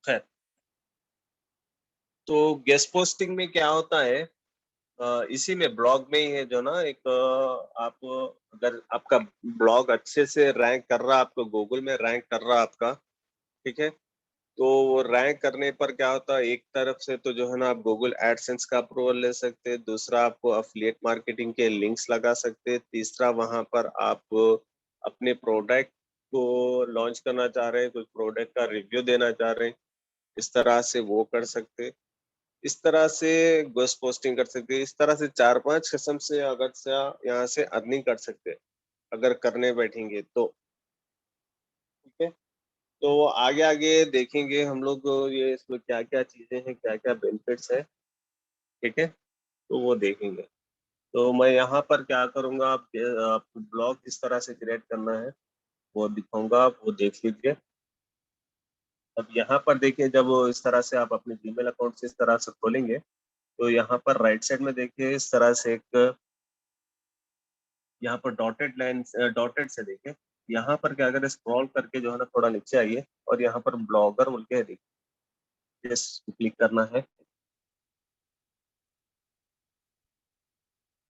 खैर, तो guest posting में क्या होता है, इसी में ब्लॉग में ही है जो ना एक आप अगर आपका ब्लॉग अच्छे से रैंक कर रहा, आपको गूगल में रैंक कर रहा आपका, ठीक है? तो वो रैंक करने पर क्या होता है, एक तरफ से तो जो है ना आप गूगल एडसेंस का अप्रूवल ले सकते हैं, दूसरा आपको अफिलिएट मार्केटिंग के लिंक्स लगा सकते हैं, तीसरा वहां पर आप अपने प्रोडक्ट को लॉन्च करना चाह रहे हैं, कुछ प्रोडक्ट का रिव्यू देना चाह रहे हैं, इस तरह से वो कर सकते हैं। इस तरह से घोस्ट पोस्टिंग कर सकते हैं, इस तरह से 4-5 किस्म से अगर से यहाँ से अर्निंग कर सकते हैं, अगर करने बैठेंगे तो, ठीक है? तो आगे-आगे देखेंगे हम लोग ये इसमें क्या-क्या चीज़ें हैं, क्या-क्या बेनिफिट्स हैं, ठीक है? तो वो देखेंगे। तो मैं यहाँ पर क्या करूँगा, आपको ब्लॉग किस तरह से क्रिएट करना है, वो दिखाऊँगा, आप वो देख लीजिए। अब यहाँ पर देखिए, जब इस तरह से आप अपने जीमेल अकाउंट से इस तरह से खोलेंगे, तो यहाँ पर राइट साइड में देखिए इस तरह से एक यहाँ पर डॉटेड लाइन डॉटेड से देखिए, यहाँ पर क्या करें, स्क्रॉल करके जो है ना थोड़ा नीचे आइए और यहाँ पर ब्लॉगर बोल के देखिए, इस क्लिक करना है।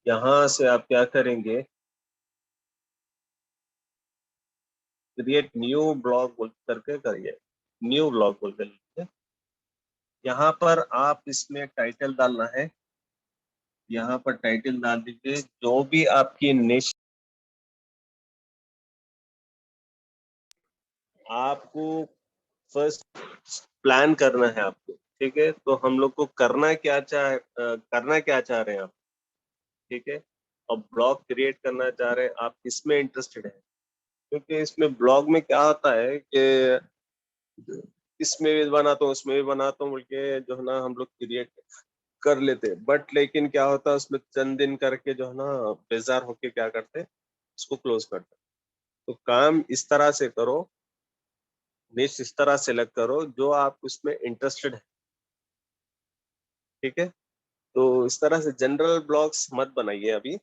यहाँ से आप क्या करेंगे, क्रिएट न्यू ब्लॉग बोल करके करिए, न्यू ब्लॉग बोल कर लीजिए। यहाँ पर आप इसमें टाइटल डालना है, यहाँ पर टाइटल डाल दीजिए, जो भी आपकी निश आपको फर्स्ट प्लान करना है आपको, ठीक है? तो हम लोग को करना क्या चाह रहे हैं आप, ठीक है? और ब्लॉग क्रिएट करना चाह रहे हैं, आप किसमें इंटरेस्टेड हैं? क्योंकि इसमें ब्लॉग में क्या होता है कि इसमें भी बनाता हूँ, उसमें भी बनाता हूँ बोल के जो है ना हम लोग क्रिएट कर लेते हैं। बट लेकिन क्या होता है, उसमें चंद दिन करके जो है ना बेजार होके क्या करते हैं, उसको क्लोज करते हैं। तो काम इस तरह से करो, निश इस तरह सेलेक्ट करो जो आप उसमें इंटरेस्टेड है, ठीक है? तो इस तरह से जनरल ब्लॉग्स मत बनाइए अभी।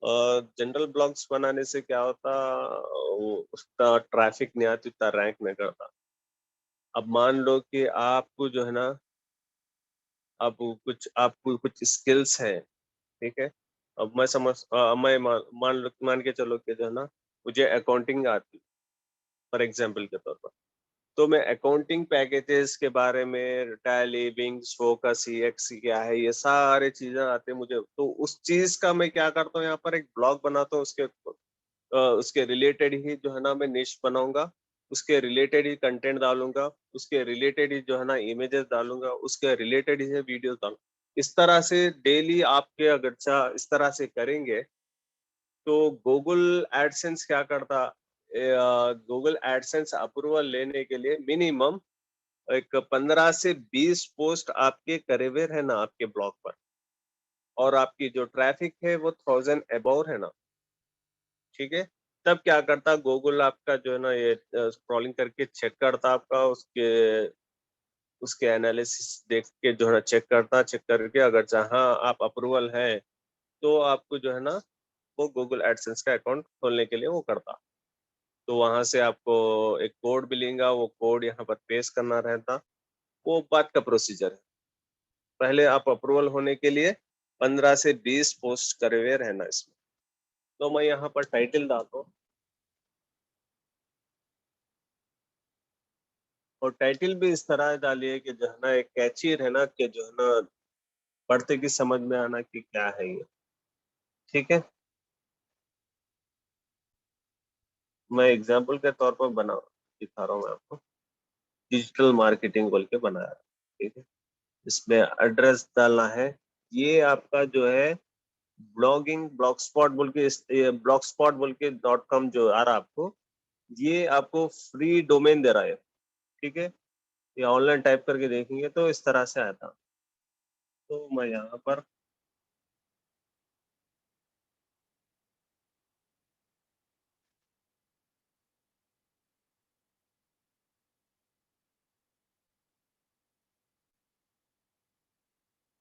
जनरल ब्लॉग्स बनाने से क्या होता, उसका ट्रैफिक नहीं आती, उतना रैंक नहीं करता। अब मान लो कि आपको जो है ना, अब आपको कुछ स्किल्स है, ठीक है? अब मैं मान के चलो कि जो है ना मुझे अकाउंटिंग आती, फॉर एग्जांपल के तौर पर। तो मैं अकाउंटिंग पैकेजेस के बारे में, टैली, विंग्स, फोकस, सीएक्स क्या है, ये सारे चीजें आते हैं मुझे। तो उस चीज का मैं क्या करता हूँ, यहाँ पर एक ब्लॉग बनाता हूँ, उसके रिलेटेड ही जो है ना मैं निश बनाऊंगा, उसके रिलेटेड ही कंटेंट डालूंगा, उसके रिलेटेड ही जो है ना इमेजेस डालूंगा, उसके रिलेटेड ही वीडियोस डालूंगा। इस तरह से डेली आपके अगर इस तरह से करेंगे, तो गूगल एडसेंस क्या करता, गूगल एडसेंस अप्रूवल लेने के लिए मिनिमम एक 15 से 20 पोस्ट आपके करे हुए है ना आपके ब्लॉग पर, और आपकी जो ट्रैफिक है वो 1000 अबव है ना, ठीक है? तब क्या करता, गूगल आपका जो है ना ये स्क्रॉलिंग करके चेक करता आपका, उसके उसके एनालिसिस देख के जो है ना चेक करके अगर जहाँ आप अप्रूवल है, तो आपको जो है ना वो गूगल एडसेंस का अकाउंट खोलने के लिए वो करता। तो वहां से आपको एक कोड मिलेगा, वो कोड यहाँ पर पेस्ट करना रहता, वो बात का प्रोसीजर है। पहले आप अप्रूवल होने के लिए 15 से 20 पोस्ट करे हुए रहना इसमें। तो मैं यहाँ पर टाइटल डालता हूँ, और टाइटल भी इस तरह डालिए कि जो है ना एक कैची है ना, कि जो है ना पढ़ते की समझ में आना कि क्या है ये, ठीक है? मैं एग्जाम्पल के तौर पर दिखा रहा हूँ मैं आपको, डिजिटल मार्केटिंग बोल के बनाया है, ठीक है? इसमें एड्रेस डालना है, ये आपका जो है ब्लॉगिंग ब्लॉग स्पॉट बोल के .com जो आ रहा है आपको, ये आपको फ्री डोमेन दे रहा है, ठीक है? ये ऑनलाइन टाइप करके देखेंगे तो इस तरह से आया था। तो मैं यहाँ पर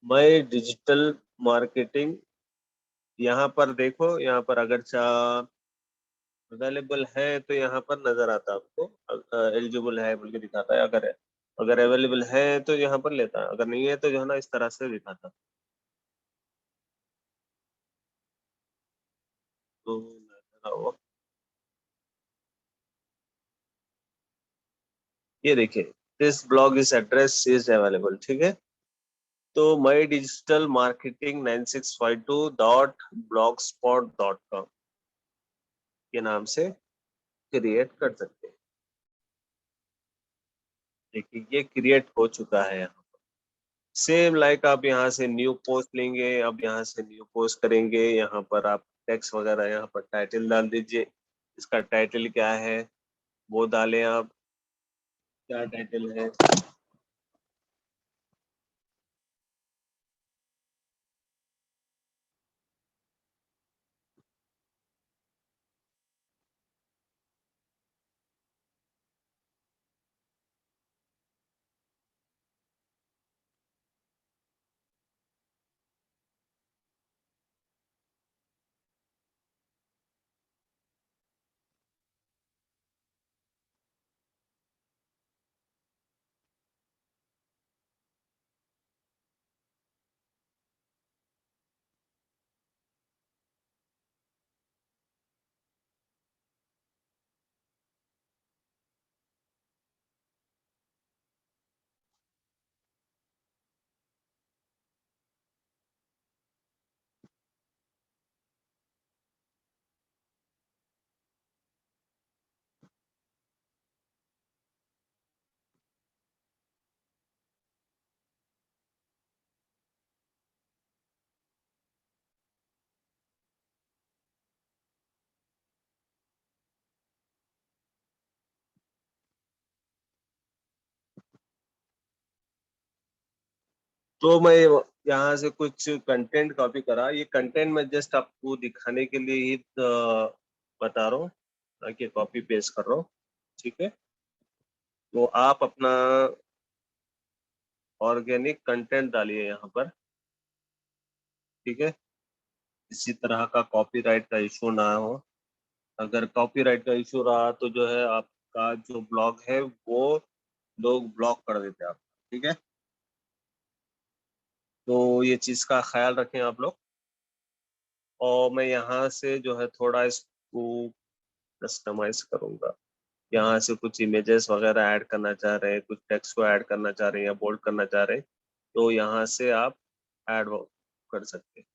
मैं डिजिटल मार्केटिंग, यहाँ पर देखो, यहाँ पर अगर अवेलेबल है तो यहाँ पर नजर आता है आपको, एलिजिबल है बोल के दिखाता है अगर है। अगर अवेलेबल है तो यहाँ पर लेता, अगर नहीं है तो जो है ना इस तरह से दिखाता। तो ये देखिए, this blog is address is available, ठीक है। तो माई डिजिटल मार्केटिंग 9652.blogspot.com के नाम से क्रिएट कर सकते हैं। देखिए ये क्रिएट हो चुका है यहाँ। सेम लाइक आप यहाँ से न्यू पोस्ट लेंगे, अब यहाँ से न्यू पोस्ट करेंगे, यहाँ पर आप टेक्स्ट वगैरह यहाँ पर टाइटल डाल दीजिए। इसका टाइटल क्या है वो डालें आप, क्या टाइटल है। तो मैं यहाँ से कुछ कंटेंट कॉपी करा, ये कंटेंट मैं जस्ट आपको दिखाने के लिए ही बता रहा हूँ, ताकि कॉपी पेस्ट कर रहा हूँ, ठीक है। तो आप अपना ऑर्गेनिक कंटेंट डालिए यहाँ पर, ठीक है। इसी तरह का कॉपीराइट का इशू ना हो। अगर कॉपीराइट का इशू रहा तो जो है आपका जो ब्लॉग है वो लोग ब्लॉक कर देते हैं आप, ठीक है। तो ये चीज़ का ख्याल रखें आप लोग। और मैं यहाँ से जो है थोड़ा इसको कस्टमाइज करूंगा। यहाँ से कुछ इमेजेस वगैरह ऐड करना चाह रहे हैं, कुछ टेक्स्ट को ऐड करना चाह रहे हैं या बोल्ड करना चाह रहे हैं, तो यहाँ से आप ऐड कर सकते हैं।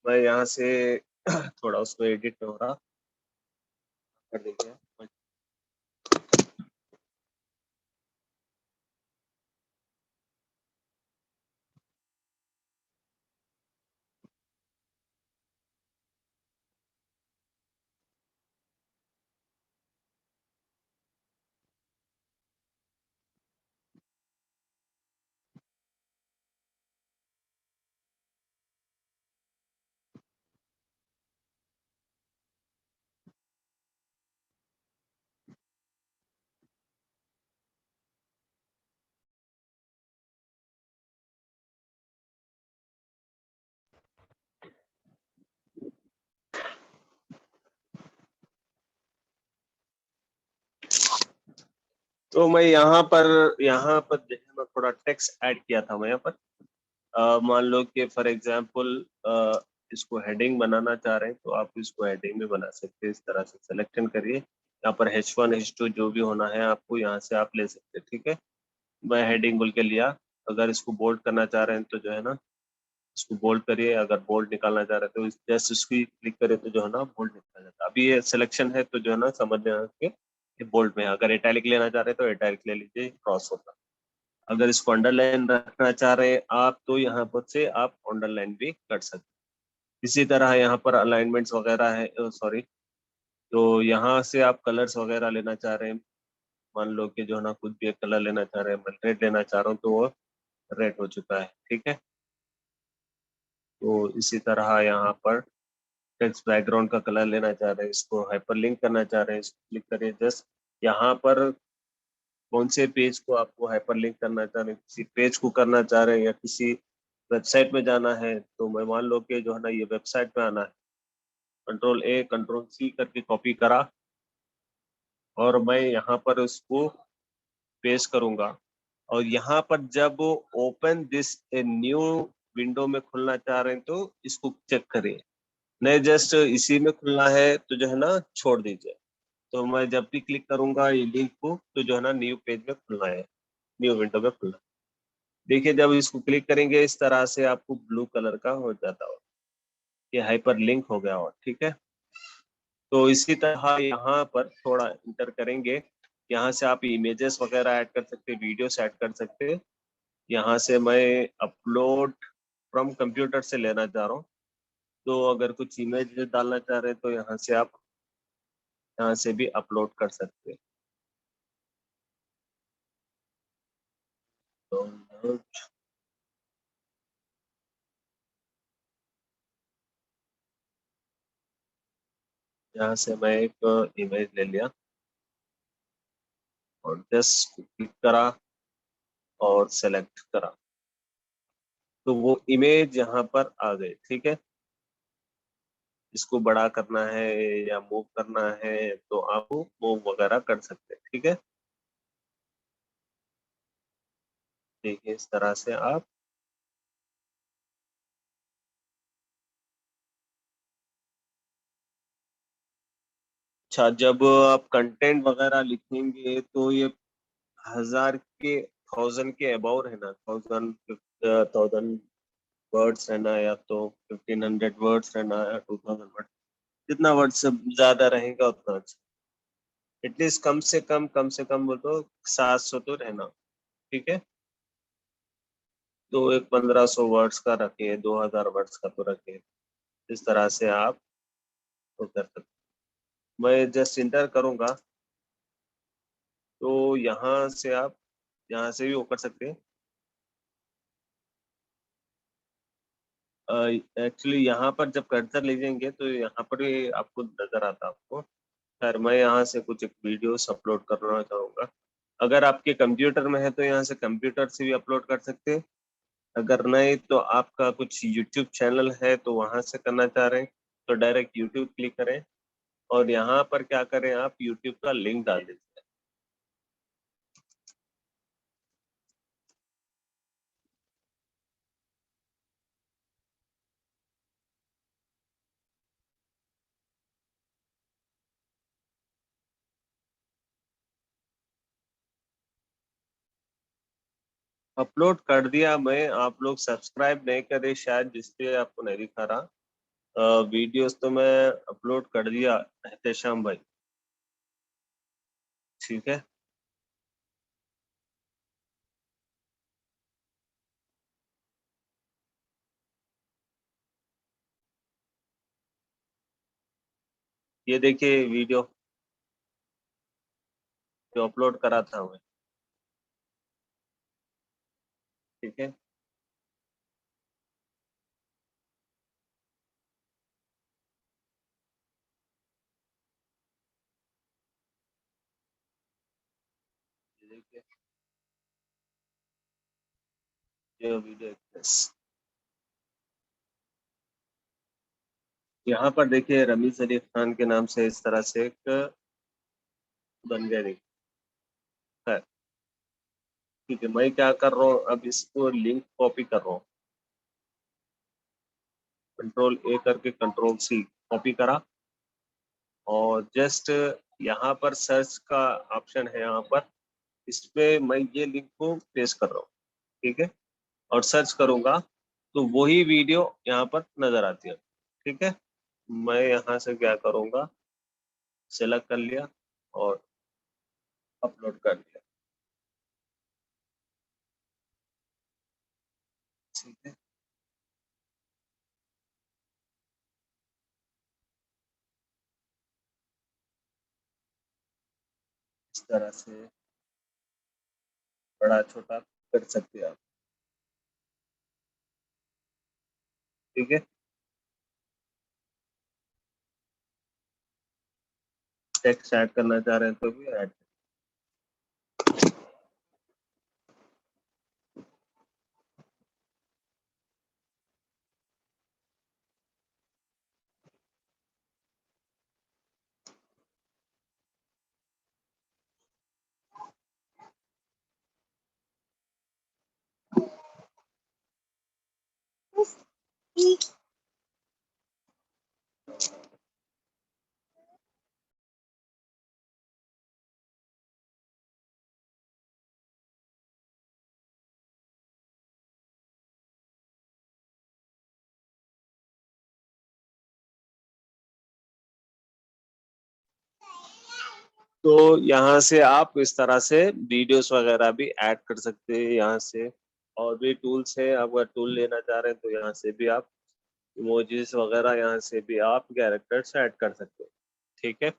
मैं यहाँ से थोड़ा उसको एडिट हो रहा कर देंगे। तो मैं यहाँ पर जो है ना थोड़ा टेक्स्ट ऐड किया था मैं यहाँ पर। मान लो कि फॉर एग्जांपल इसको हेडिंग बनाना चाह रहे हैं तो आप इसको हेडिंग में बना सकते हैं। इस तरह से सिलेक्शन करिए, यहाँ पर H1 H2 जो भी होना है आपको यहाँ से आप ले सकते हैं। ठीक है, मैं हेडिंग बोल के लिया। अगर इसको बोल्ड करना चाह रहे हैं तो जो है ना इसको बोल्ड करिए, अगर बोल्ड निकालना चाह रहे हैं तो जस्ट इसकी क्लिक करें तो जो है ना बोल्ड निकल जाता है। अभी ये सिलेक्शन है तो जो है ना समझ में आ के ये बोल्ड में है। अगर इटैलिक लेना चाह रहे हैं तो इटैलिक ले लीजिए, क्रॉस होता। अगर इसको अंडरलाइन रखना चाह रहे हैं आप तो यहाँ पर से आप अंडरलाइन भी कर सकते हैं। इसी तरह यहाँ पर अलाइनमेंट्स वगैरह है, सॉरी, तो यहाँ से आप कलर्स वगैरह लेना चाह रहे हैं। मान लो कि जो है ना कुछ भी एक कलर लेना चाह रहे हैं, मैं रेड लेना चाह रहा हूँ तो वो रेड हो चुका है। ठीक है, तो इसी तरह यहाँ पर टेक्स्ट बैकग्राउंड का कलर लेना चाह रहे हैं, इसको हाइपरलिंक करना चाह रहे हैं, इसको क्लिक करिए। जस्ट यहाँ पर कौन से पेज को आपको हाइपरलिंक करना चाह रहे हैं, किसी पेज को करना चाह रहे हैं या किसी वेबसाइट में जाना है, तो मैं मान लो कि जो है ना ये वेबसाइट में आना है, Ctrl+A Ctrl+C करके कॉपी करा और मैं यहाँ पर उसको पेस्ट करूंगा। और यहाँ पर जब open this a new window में खुलना चाह रहे हैं तो इसको चेक करिए। नहीं, जस्ट इसी में खुलना है तो जो है ना छोड़ दीजिए। तो मैं जब भी क्लिक करूंगा ये लिंक को तो जो है ना न्यू पेज में खुलना है, न्यू विंडो में खुलना है। देखिए जब इसको क्लिक करेंगे इस तरह से आपको ब्लू कलर का हो जाता हो, ये हाइपर लिंक हो गया हो। ठीक है, तो इसी तरह यहाँ पर थोड़ा इंटर करेंगे, यहाँ से आप इमेजेस वगैरह ऐड कर सकते हैं, वीडियोस ऐड कर सकते हैं। यहाँ से मैं अपलोड फ्रॉम कंप्यूटर से लेना चाह रहा हूँ, तो अगर कुछ इमेज डालना चाह रहे हैं तो यहाँ से आप यहाँ से भी अपलोड कर सकते हैं। तो यहाँ से मैं एक इमेज ले लिया और जस्ट क्लिक करा और सेलेक्ट करा तो वो इमेज यहाँ पर आ गई। ठीक है, इसको बड़ा करना है या मूव करना है तो आप मूव वगैरह कर सकते हैं। ठीक है, देखिए इस तरह से आप अच्छा जब आप कंटेंट वगैरह लिखेंगे तो ये 1000 के अबाउ रहना, 1000 वर्ड्स रहना या तो 1500 वर्ड्स रहना या 2000 वर्ड, जितना वर्ड से ज्यादा रहेगा उतना अच्छा। एटलीस्ट कम से कम वो तो 700 तो रहना। ठीक है, तो एक 1500 वर्ड्स का रखिए, 2000 वर्ड्स का तो रखिए। इस तरह से आप तो कर सकते। मैं जस्ट इंटर करूंगा तो यहाँ से आप यहाँ से भी वो कर सकते हैं। एक्चुअली यहाँ पर जब कर्सर ले जाएंगे तो यहाँ पर भी आपको नजर आता है आपको। खैर मैं यहाँ से कुछ एक वीडियोस अपलोड करना चाहूँगा। अगर आपके कंप्यूटर में है तो यहाँ से कंप्यूटर से भी अपलोड कर सकते हैं। अगर नहीं तो आपका कुछ यूट्यूब चैनल है तो वहां से करना चाह रहे हैं तो डायरेक्ट यूट्यूब क्लिक करें और यहाँ पर क्या करें, आप यूट्यूब का लिंक डाल दीजिए। अपलोड कर दिया मैं, आप लोग सब्सक्राइब नहीं करे शायद, जिसपे आपको नहीं दिखा रहा। वीडियोस तो मैं अपलोड कर दिया एहतेशाम भाई। ठीक है, ये देखिए वीडियो जो अपलोड करा था मैं। ठीक है, ये देखिए ये वीडियो। यहाँ पर देखिए रमीज अली खान के नाम से इस तरह से एक बन गया। देखिए ठीक है, मैं क्या कर रहा हूँ, अब इसको लिंक कॉपी कर रहा हूँ, कंट्रोल ए करके कंट्रोल सी कॉपी करा, और जस्ट यहाँ पर सर्च का ऑप्शन है, यहाँ पर इस पे मैं ये लिंक को पेस्ट कर रहा हूँ। ठीक है, और सर्च करूंगा तो वही वीडियो यहाँ पर नजर आती है। ठीक है, मैं यहाँ से क्या करूंगा, सेलेक्ट कर लिया और अपलोड कर दिया। ठीक है, इस तरह से बड़ा छोटा कर सकते हैं आप। ठीक है, टेक्स्ट ऐड करना चाह रहे हैं तो भी ऐड। तो यहाँ से आप इस तरह से वीडियोस वगैरह भी ऐड कर सकते हैं यहाँ से। और भी टूल्स है, आप अगर टूल लेना चाह रहे हैं तो यहाँ से भी आप इमोजीज वगैरह, यहाँ से भी आप कैरेक्टर्स ऐड कर सकते हैं। ठीक है,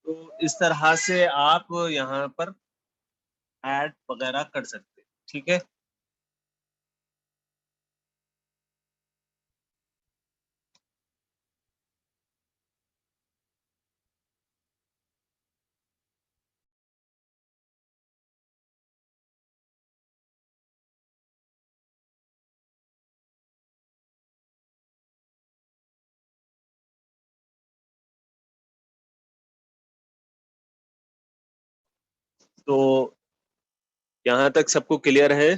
तो इस तरह से आप यहाँ पर ऐड वगैरह कर सकते हैं। ठीक है, तो यहाँ तक सबको क्लियर है।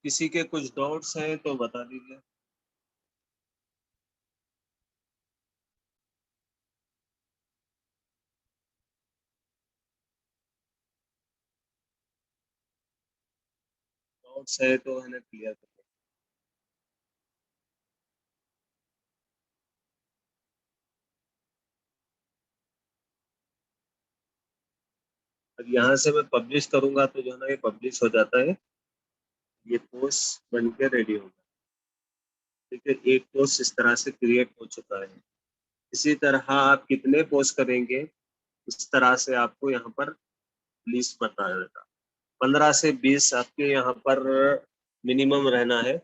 किसी के कुछ डाउट्स हैं तो बता दीजिए। डाउट्स है तो है ना, क्लियर कर। अब यहाँ से मैं पब्लिश करूंगा तो जो है ना ये पब्लिश हो जाता है, ये पोस्ट बन के रेडी होगा। ठीक है, एक पोस्ट इस तरह से क्रिएट हो चुका है। इसी तरह आप कितने पोस्ट करेंगे, इस तरह से आपको यहाँ पर लिस्ट बता देगा। 15 से 20 आपके यहाँ पर मिनिमम रहना है।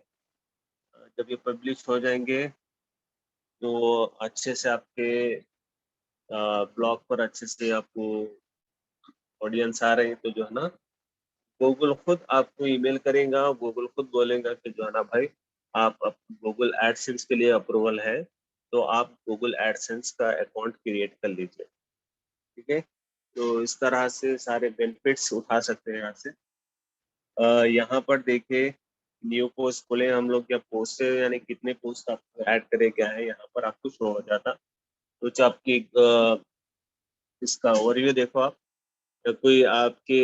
जब ये पब्लिश हो जाएंगे तो अच्छे से आपके ब्लॉग पर अच्छे से आपको ऑडियंस आ रहे हैं, तो जो है ना गूगल खुद आपको ईमेल करेगा, गूगल खुद बोलेगा कि जो है ना भाई, आप गूगल एडसेंस के लिए अप्रूवल है, तो आप गूगल एडसेंस का अकाउंट क्रिएट कर लीजिए। ठीक है, तो इस तरह से सारे बेनिफिट्स उठा सकते हैं यहाँ से। यहाँ पर देखिए, न्यू पोस्ट खोले हम लोग, या पोस्ट है यानी कितने पोस्ट आप ऐड करें क्या है, यहाँ पर आपको शो हो जाता। तो जो आपकी इसका ओवरव्यू देखो आप, जब कोई आपके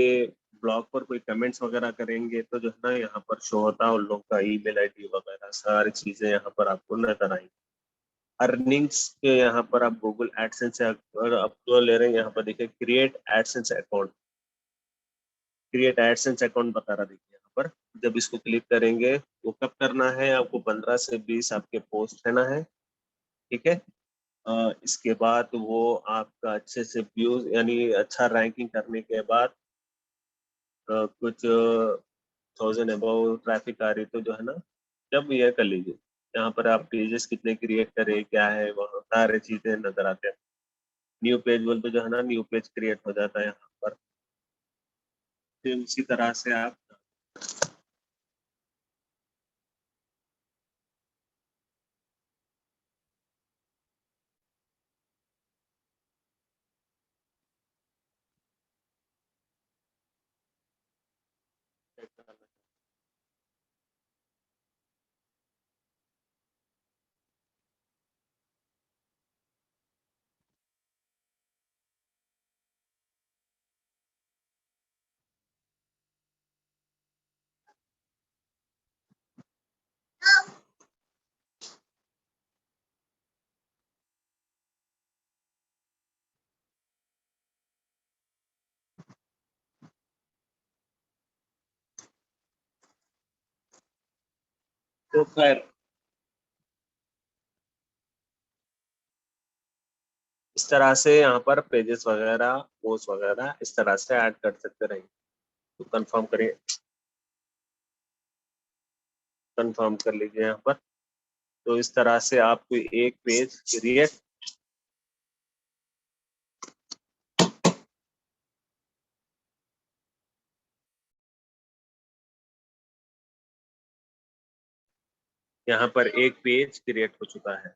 ब्लॉग पर कोई कमेंट्स वगैरह करेंगे तो जो है ना यहाँ पर शो होता है उन लोग का ईमेल आईडी वगैरह, सारी चीजें यहाँ पर आपको नजर आएंगी। अर्निंग्स के यहाँ पर आप गूगल एडसेंस से अगर अप्रूवल ले रहे हैं, यहाँ पर देखिए create AdSense account, create AdSense account बता रहा, देखिए यहाँ पर जब इसको क्लिक करेंगे वो कब करना है आपको, 15 से 20 आपके पोस्ट रहना है, ठीक है। इसके बाद वो आपका अच्छे से व्यूज यानी अच्छा रैंकिंग करने के बाद कुछ 1000 अबव ट्रैफिक आ रही तो जो है ना, जब ये कर लीजिए, यहाँ पर आप पेजेस कितने क्रिएट करें क्या है वहाँ सारे चीजें नजर आते हैं। न्यू पेज बोल पे जो है ना न्यू पेज क्रिएट हो जाता है यहाँ पर। फिर उसी तरह से आप तो खैर इस तरह से यहाँ पर पेजेस वगैरह पोस्ट वगैरह इस तरह से ऐड कर सकते रहेंगे। तो कंफर्म करिए, कंफर्म कर लीजिए यहाँ पर। तो इस तरह से आपको एक पेज क्रिएट यहाँ पर एक पेज क्रिएट हो चुका है।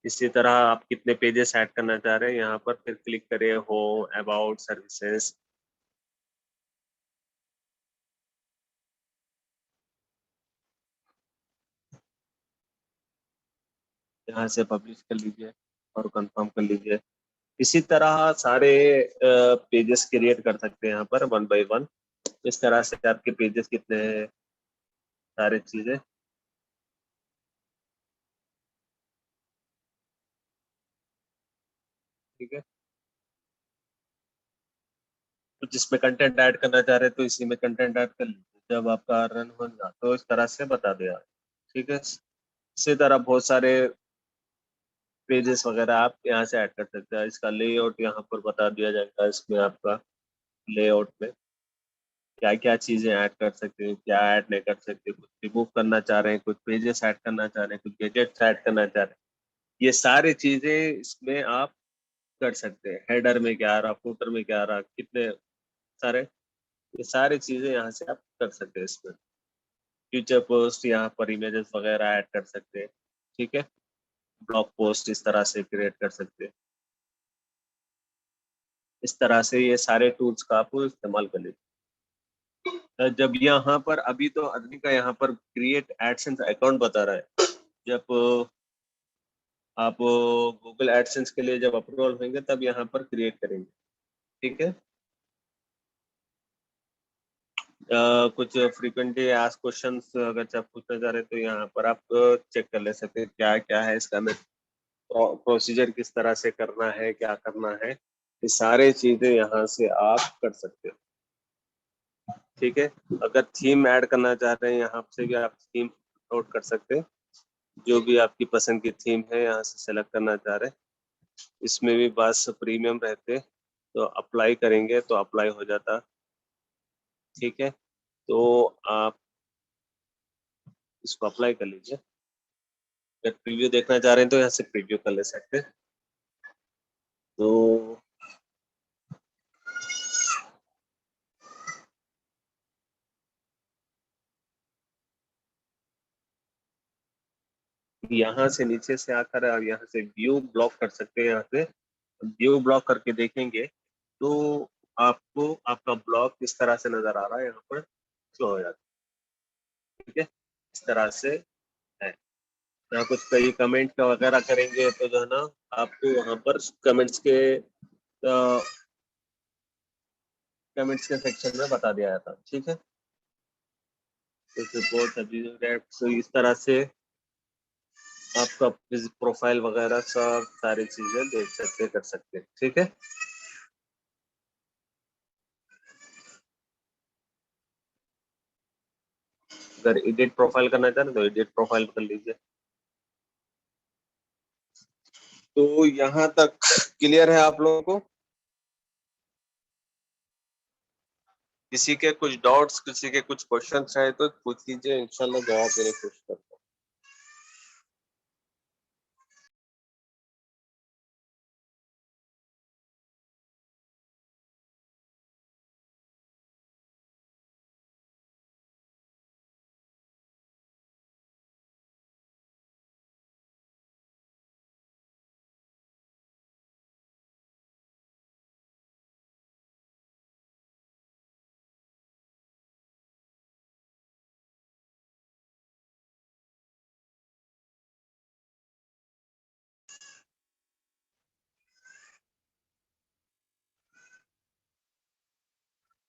इसी तरह आप कितने पेजेस ऐड करना चाह रहे हैं यहाँ पर फिर क्लिक करिए होम अबाउट सर्विसेज, यहाँ से पब्लिश कर लीजिए और कंफर्म कर लीजिए। इसी तरह सारे पेजेस क्रिएट कर सकते हैं यहाँ पर वन बाय वन। इस तरह से आपके पेजेस कितने हैं सारी चीजें, ठीक है। तो जिसमें कंटेंट ऐड करना चाह रहे हैं तो इसी में कंटेंट ऐड कर लीजिए, जब आपका रन होगा तो इस तरह से बता दिया, ठीक है। इसी तरह बहुत सारे पेजेस वगैरह आप यहाँ से ऐड कर सकते हैं। इसका लेआउट यहाँ पर बता दिया जाएगा, इसमें आपका लेआउट में क्या क्या चीजें ऐड कर सकते हैं क्या ऐड नहीं कर सकते, कुछ रिमूव करना चाह रहे हैं, कुछ पेजेस ऐड करना चाह रहे हैं, कुछ गैजेट्स ऐड करना चाह रहे हैं, ये सारी चीजें इसमें आप कर सकते हैं। हेडर में क्या आ रहा, फुटर में क्या आ रहा, कितने सारे, ये सारी चीजें यहाँ से आप कर सकते हैं। इसमें फ्यूचर पोस्ट यहाँ पर इमेजेस वगैरह ऐड कर सकते हैं, ठीक है। ब्लॉग पोस्ट इस तरह से क्रिएट कर सकते हैं। इस तरह से ये सारे टूल्स का आप इस्तेमाल कर लीजिए। जब यहाँ पर अभी तो आदमी का यहाँ पर क्रिएट एडसेंस अकाउंट बता रहा है, जब आप गूगल एडसेंस के लिए जब अप्रूवल होंगे तब यहाँ पर क्रिएट करेंगे, ठीक है। कुछ फ्रीक्वेंटली आस्क क्वेश्चंस अगर आप पूछना चाह रहे हैं तो यहाँ पर आप चेक कर ले सकते हैं क्या क्या है इसका में प्रोसीजर, किस तरह से करना है क्या करना है, ये सारे चीजें यहाँ से आप कर सकते हो, ठीक है। अगर थीम ऐड करना चाह रहे हैं यहाँ से भी आप थीम नोट कर सकते हैं, जो भी आपकी पसंद की थीम है यहाँ से सेलेक्ट करना चाह रहे हैं। इसमें भी बस प्रीमियम रहते तो अप्लाई करेंगे तो अप्लाई हो जाता, ठीक है। तो आप इसको अप्लाई कर लीजिए। अगर प्रीव्यू देखना चाह रहे हैं तो यहाँ से प्रीव्यू कर ले सकते हैं। तो यहाँ से नीचे से आकर आप यहाँ से व्यू ब्लॉक कर सकते हैं। यहाँ से व्यू ब्लॉक करके देखेंगे तो आपको आपका ब्लॉक किस तरह से नजर आ रहा है यहाँ पर शो हो जाता है, ठीक है। इस तरह से है। यहाँ कुछ कई कमेंट वगैरह करेंगे तो जो है ना आपको वहाँ पर कमेंट्स के सेक्शन में बता दिया जाता, ठीक है। तो रिपोर्ट अभी तो इस तरह से आपका प्रोफाइल वगैरह सब सारी चीजें देख सकते कर सकते, ठीक है। अगर एडिट प्रोफाइल करना चाहते हैं तो एडिट प्रोफाइल कर लीजिए। तो यहाँ तक क्लियर है आप लोगों को? किसी के कुछ डाउट्स, किसी के कुछ क्वेश्चन है तो पूछ लीजिए, इंशाल्लाह जवाब देने की कोशिश करता हूँ।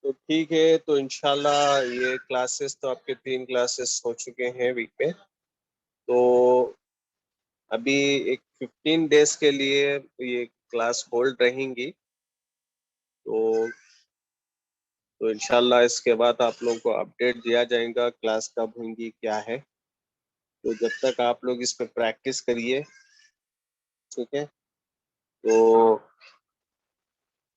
तो ठीक है, तो इंशाल्लाह ये क्लासेस तो आपके 3 क्लासेस हो चुके हैं वीक में। तो अभी एक 15 डेज के लिए ये क्लास होल्ड रहेंगी। तो इंशाल्लाह इसके बाद आप लोगों को अपडेट दिया जाएगा क्लास कब होंगी क्या है। तो जब तक आप लोग इस पे प्रैक्टिस करिए, ठीक है। तो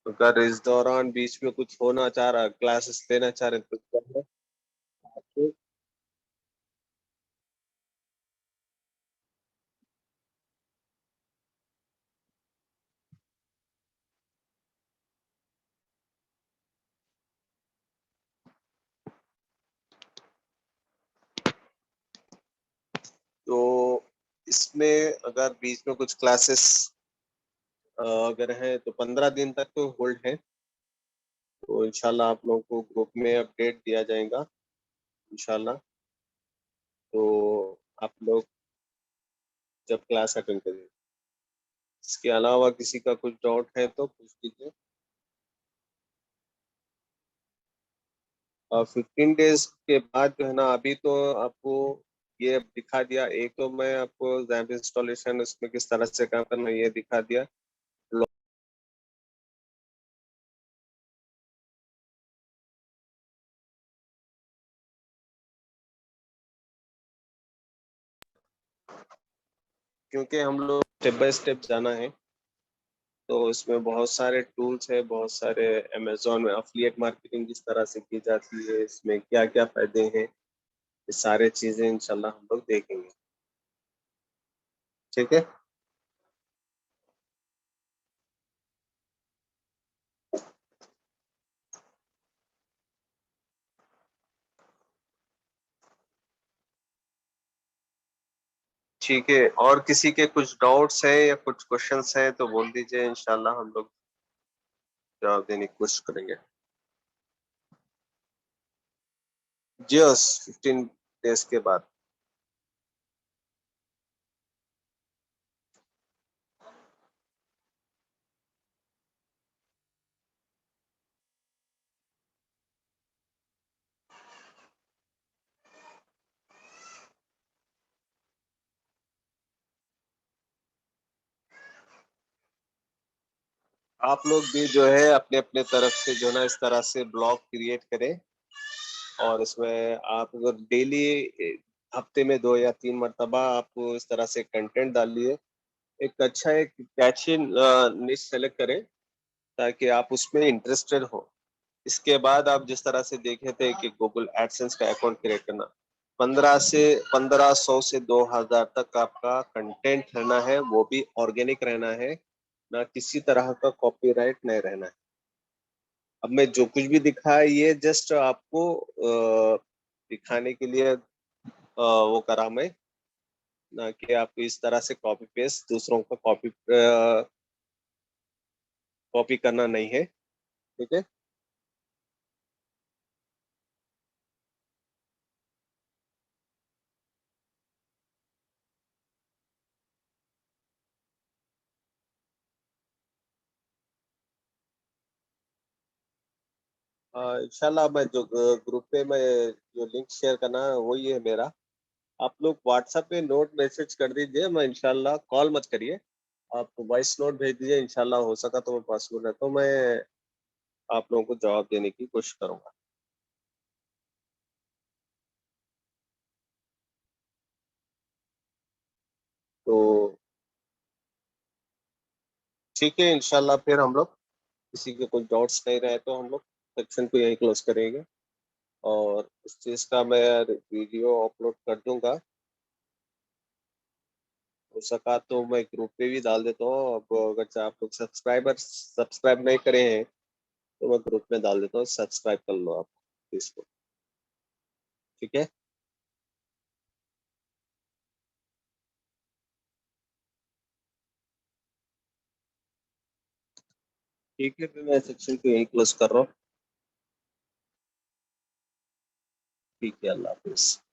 अगर इस दौरान बीच में कुछ होना चाह रहा, क्लासेस लेना चाह रहे तो क्या है आपको। तो इसमें अगर बीच में कुछ क्लासेस अगर है तो 15 दिन तक तो होल्ड है। तो इंशाल्लाह आप लोगों को ग्रुप में अपडेट दिया जाएगा इंशाल्लाह। तो आप लोग जब क्लास अटेंड करिए। इसके अलावा किसी का कुछ डाउट है तो पूछ लीजिए। 15 डेज के बाद जो है ना, अभी तो आपको ये दिखा दिया। एक तो मैं आपको जैम्प इंस्टॉलेशन उसमें किस तरह से काम करना ये दिखा दिया। क्योंकि हम लोग स्टेप बाय स्टेप जाना है, तो इसमें बहुत सारे टूल्स है, बहुत सारे। अमेजोन में अफिलिएट मार्केटिंग किस तरह से की जाती है, इसमें क्या क्या फायदे हैं, ये सारे चीजें इंशाल्लाह हम लोग देखेंगे, ठीक है। ठीक है, और किसी के कुछ डाउट्स है या कुछ क्वेश्चंस है तो बोल दीजिए, इंशाल्लाह हम लोग जवाब देने की कोशिश करेंगे। जी 15 डेज के बाद। आप लोग भी जो है अपने अपने तरफ से जो ना इस तरह से ब्लॉग क्रिएट करें, और इसमें आप अगर डेली हफ्ते में 2 या 3 मरतबा आप इस तरह से कंटेंट डालिए। एक अच्छा एक कैची निश सेलेक्ट करें ताकि आप उसमें इंटरेस्टेड हो। इसके बाद आप जिस तरह से देखे थे कि गूगल एडसेंस का अकाउंट क्रिएट करना, 1500 से 2000 तक आपका कंटेंट रहना है, वो भी ऑर्गेनिक रहना है, ना किसी तरह का कॉपीराइट नहीं रहना है। अब मैं जो कुछ भी दिखा है ये जस्ट आपको दिखाने के लिए वो करा मैं, ना कि आपको इस तरह से कॉपी पेस्ट दूसरों का कॉपी करना नहीं है, ठीक है। इंशाल्लाह मैं जो ग्रुप पे मैं जो लिंक शेयर करना है वही है मेरा। आप लोग व्हाट्सएप पे नोट मैसेज कर दीजिए, मैं इंशाल्लाह कॉल मत करिए, आप वॉइस नोट भेज दीजिए, इंशाल्लाह हो सका तो मैं पॉसिबल है तो मैं आप लोगों को जवाब देने की कोशिश करूंगा। तो ठीक है, इंशाल्लाह फिर हम लोग किसी के कुछ डाउट्स नहीं रहे तो हम लोग सेक्शन को यहीं क्लोज करेंगे। और इस चीज़ का मैं वीडियो अपलोड कर दूंगा, हो सका तो मैं ग्रुप पे भी डाल देता हूँ। अब अगर आप लोग सब्सक्राइब नहीं करे हैं तो मैं ग्रुप में डाल देता हूँ, सब्सक्राइब कर लो आप इसको। ठीक है। ठीक है, फिर मैं सेक्शन को यहीं क्लोज कर रहा हूँ। ठीक है, अल्लाह हाफिज।